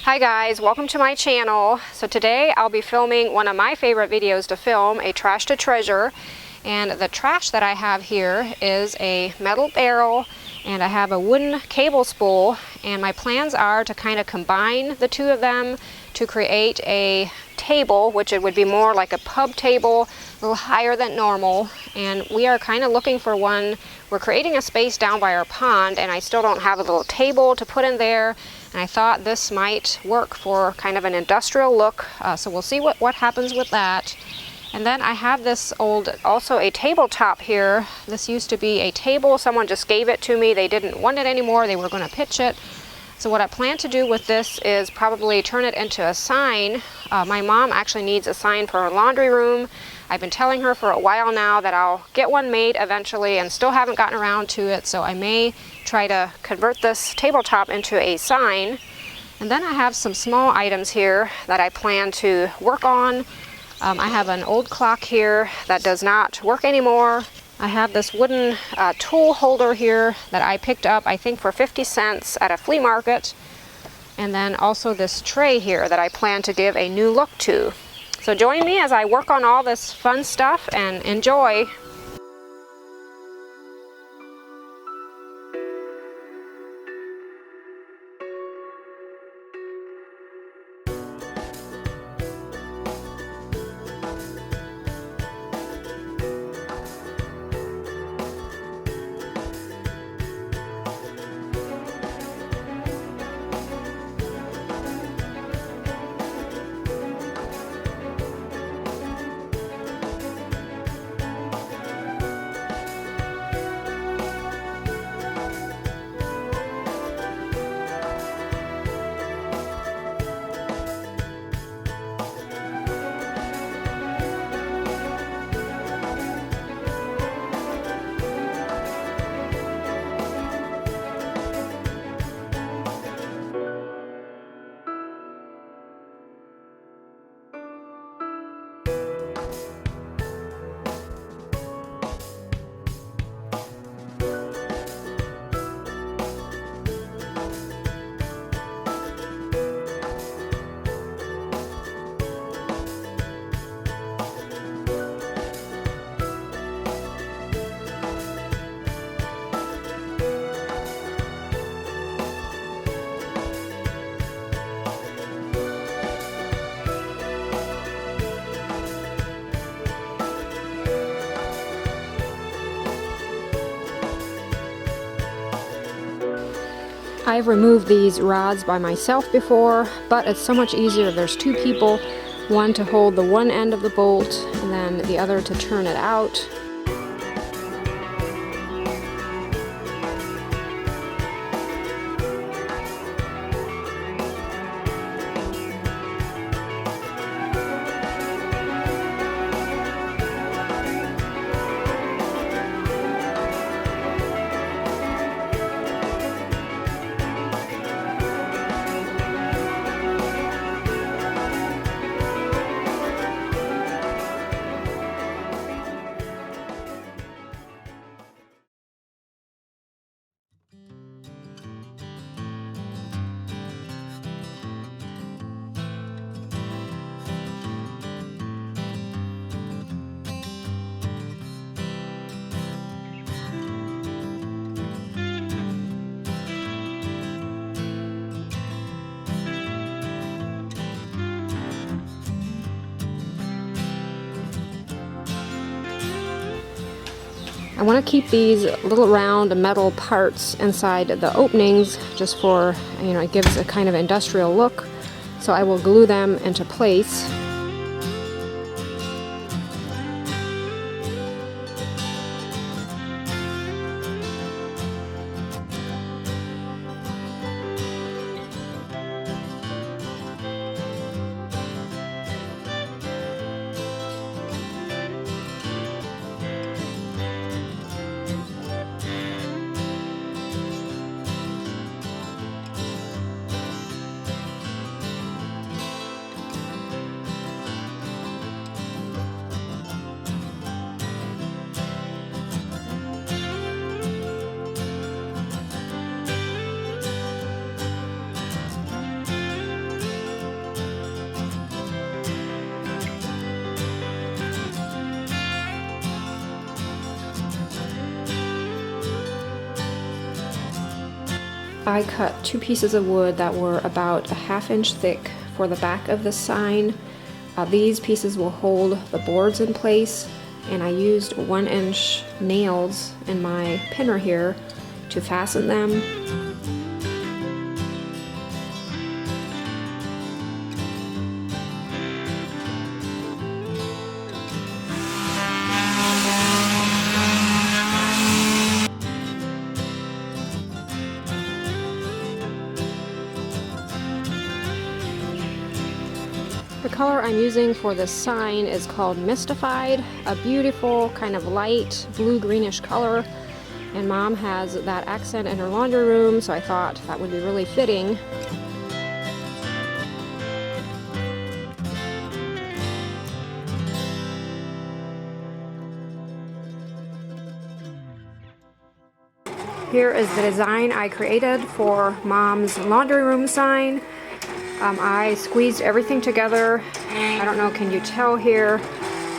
Hi guys, welcome to my channel. So today I'll be filming one of my favorite videos to film, a trash to treasure. And the trash that I have here is a metal barrel and I have a wooden cable spool, and my plans are to kind of combine the two of them to create a table, which it would be more like a pub table, a little higher than normal. And we are kind of looking for one. We're creating a space down by our pond and I still don't have a little table to put in there. And I thought this might work for kind of an industrial look. So we'll see what happens with that. And then I have this also a tabletop here. This used to be a table. Someone just gave it to me. They didn't want it anymore. They were going to pitch it. So what I plan to do with this is probably turn it into a sign. My mom actually needs a sign for her laundry room. I've been telling her for a while now that I'll get one made eventually and still haven't gotten around to it. So I may try to convert this tabletop into a sign. And then I have some small items here that I plan to work on. I have an old clock here that does not work anymore. I have this wooden tool holder here that I picked up, I think for 50 cents at a flea market. And then also this tray here that I plan to give a new look to. So join me as I work on all this fun stuff and enjoy. I've removed these rods by myself before, but it's so much easier if there's two people, one to hold the one end of the bolt and then the other to turn it out. I want to keep these little round metal parts inside the openings just for, it gives a kind of industrial look. So I will glue them into place. I cut 2 pieces of wood that were about a 1/2 inch thick for the back of the sign. These pieces will hold the boards in place, and I used 1-inch nails in my pinner here to fasten them. The color I'm using for this sign is called Mystified, a beautiful kind of light blue-greenish color. And Mom has that accent in her laundry room, so I thought that would be really fitting. Here is the design I created for Mom's laundry room sign. I squeezed everything together. I don't know, can you tell here?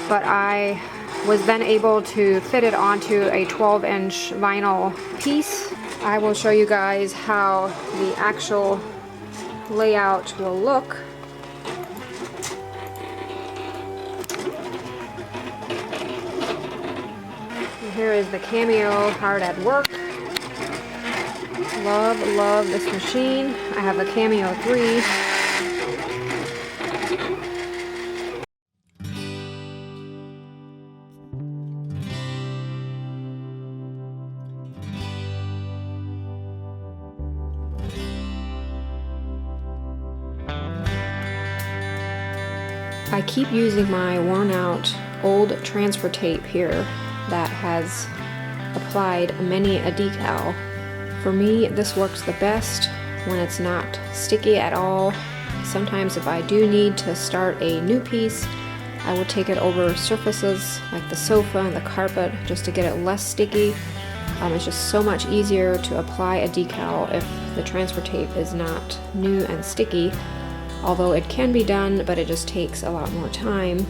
But I was then able to fit it onto a 12-inch vinyl piece. I will show you guys how the actual layout will look. And here is the Cameo Hard at Work. Love this machine. I have a Cameo 3. I keep using my worn out old transfer tape here that has applied many a decal. For me, this works the best when it's not sticky at all. Sometimes if I do need to start a new piece, I will take it over surfaces like the sofa and the carpet just to get it less sticky. It's just so much easier to apply a decal if the transfer tape is not new and sticky. Although it can be done, but it just takes a lot more time.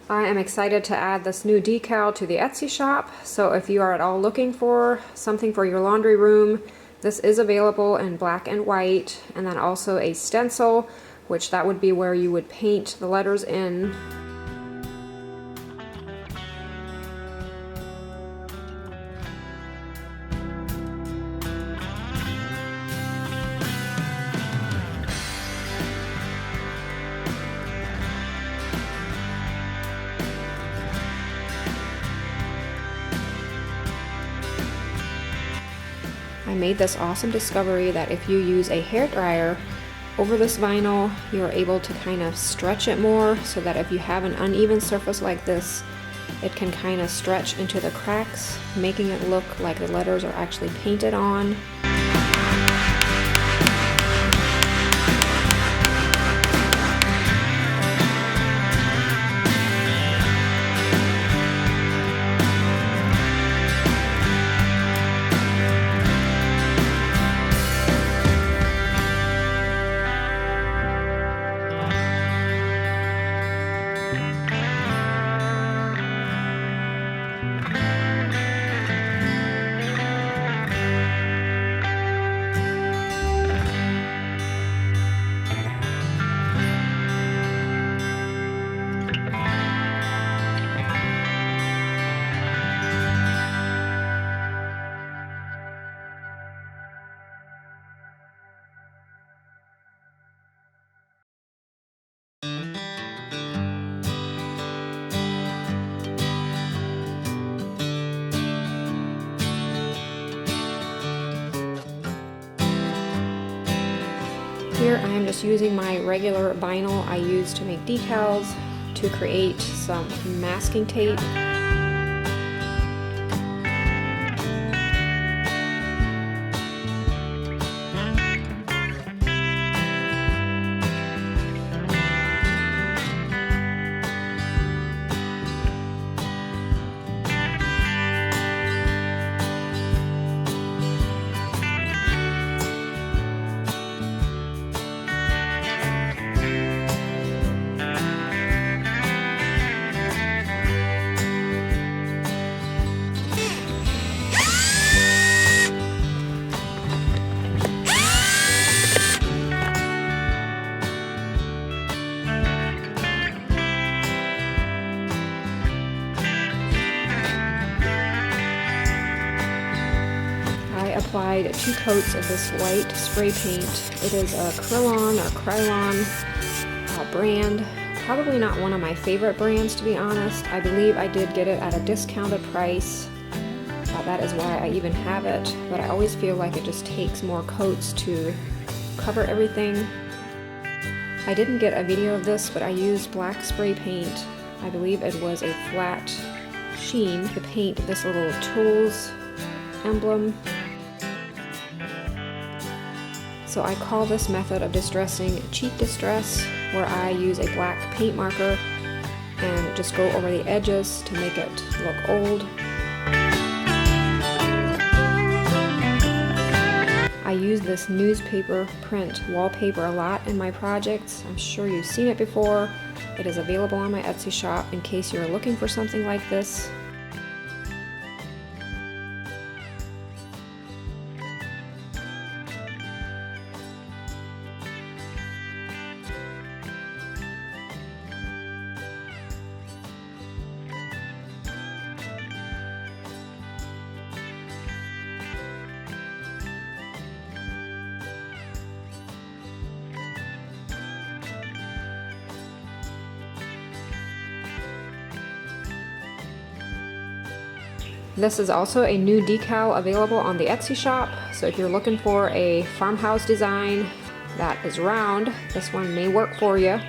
I am excited to add this new decal to the Etsy shop, so if you are at all looking for something for your laundry room, this is available in black and white, and then also a stencil, which that would be where you would paint the letters in. I made this awesome discovery that if you use a hairdryer over this vinyl, you're able to kind of stretch it more so that if you have an uneven surface like this, it can kind of stretch into the cracks, making it look like the letters are actually painted on. Here I am just using my regular vinyl I use to make decals to create some masking tape. Applied 2 coats of this white spray paint. It is a Krylon or Krylon brand. Probably not one of my favorite brands, to be honest. I believe I did get it at a discounted price. That is why I even have it, but I always feel like it just takes more coats to cover everything. I didn't get a video of this, but I used black spray paint. I believe it was a flat sheen to paint this little tools emblem. So I call this method of distressing cheat distress, where I use a black paint marker and just go over the edges to make it look old. I use this newspaper print wallpaper a lot in my projects. I'm sure you've seen it before. It is available on my Etsy shop in case you're looking for something like this. This is also a new decal available on the Etsy shop, so if you're looking for a farmhouse design that is round, this one may work for you.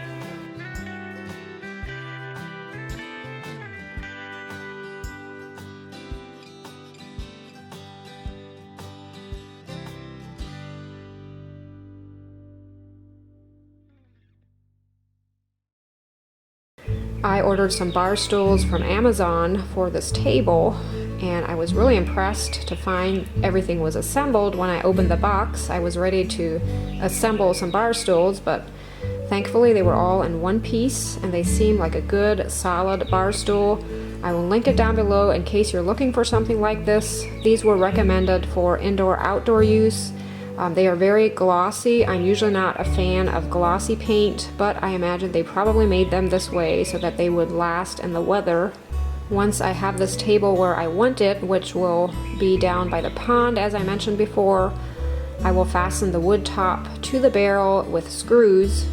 I ordered some bar stools from Amazon for this table, and I was really impressed to find everything was assembled. When I opened the box, I was ready to assemble some bar stools, but thankfully they were all in one piece and they seem like a good solid bar stool. I will link it down below in case you're looking for something like this. These were recommended for indoor-outdoor use. They are very glossy. I'm usually not a fan of glossy paint, but I imagine they probably made them this way so that they would last in the weather. Once I have this table where I want it, which will be down by the pond as I mentioned before, I will fasten the wood top to the barrel with screws.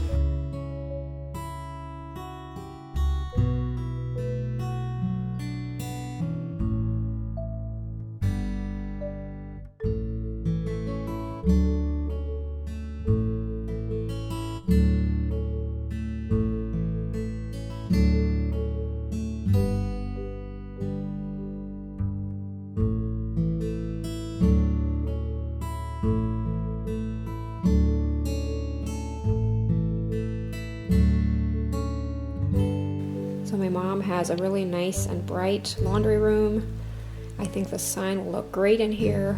So my mom has a really nice and bright laundry room. I think the sign will look great in here.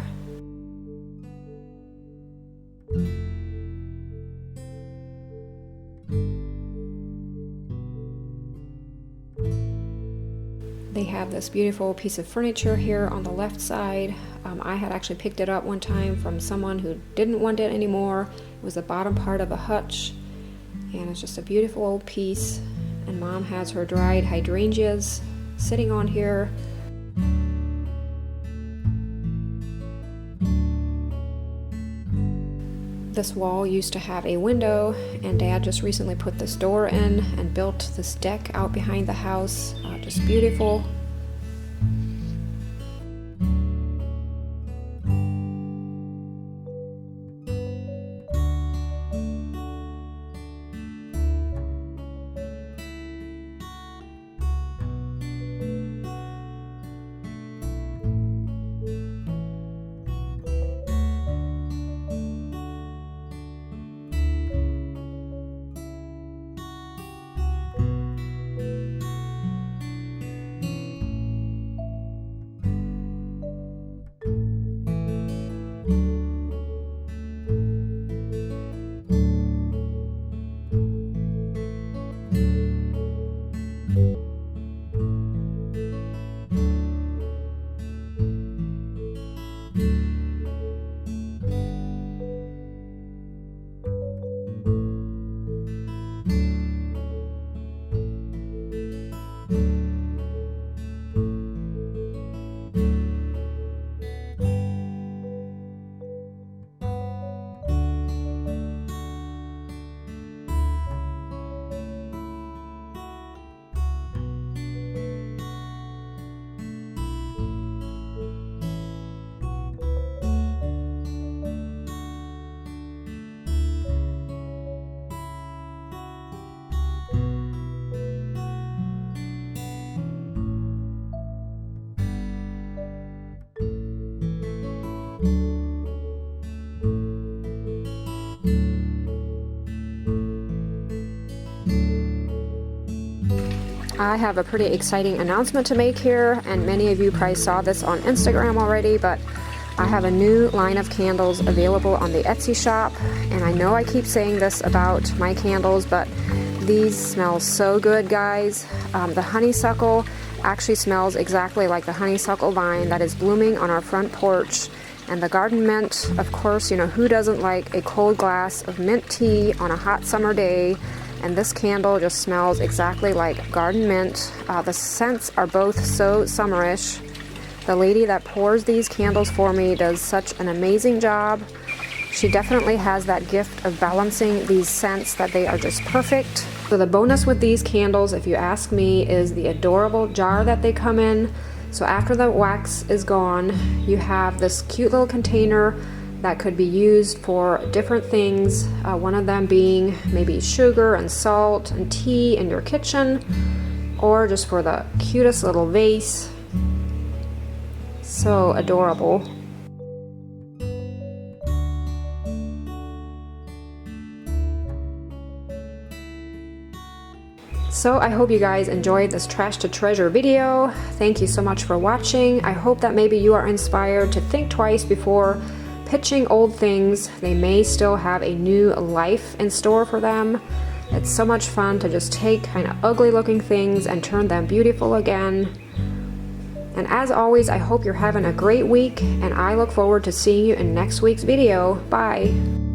They have this beautiful piece of furniture here on the left side. I had actually picked it up one time from someone who didn't want it anymore. It was the bottom part of a hutch, and it's just a beautiful old piece. And Mom has her dried hydrangeas sitting on here. This wall used to have a window, and Dad just recently put this door in and built this deck out behind the house. Just beautiful. I have a pretty exciting announcement to make here, and many of you probably saw this on Instagram already, but I have a new line of candles available on the Etsy shop, and I know I keep saying this about my candles, but these smell so good, guys. The honeysuckle actually smells exactly like the honeysuckle vine that is blooming on our front porch, and the garden mint, of course, you know, who doesn't like a cold glass of mint tea on a hot summer day? And this candle just smells exactly like garden mint. The scents are both so summerish. The lady that pours these candles for me does such an amazing job. She definitely has that gift of balancing these scents that they are just perfect. So the bonus with these candles, if you ask me, is the adorable jar that they come in. So after the wax is gone, you have this cute little container that could be used for different things, one of them being maybe sugar and salt and tea in your kitchen, or just for the cutest little vase. So adorable. So I hope you guys enjoyed this trash to treasure video. Thank you so much for watching. I hope that maybe you are inspired to think twice before pitching old things. They may still have a new life in store for them. It's so much fun to just take kind of ugly looking things and turn them beautiful again. And as always, I hope you're having a great week, and I look forward to seeing you in next week's video. Bye!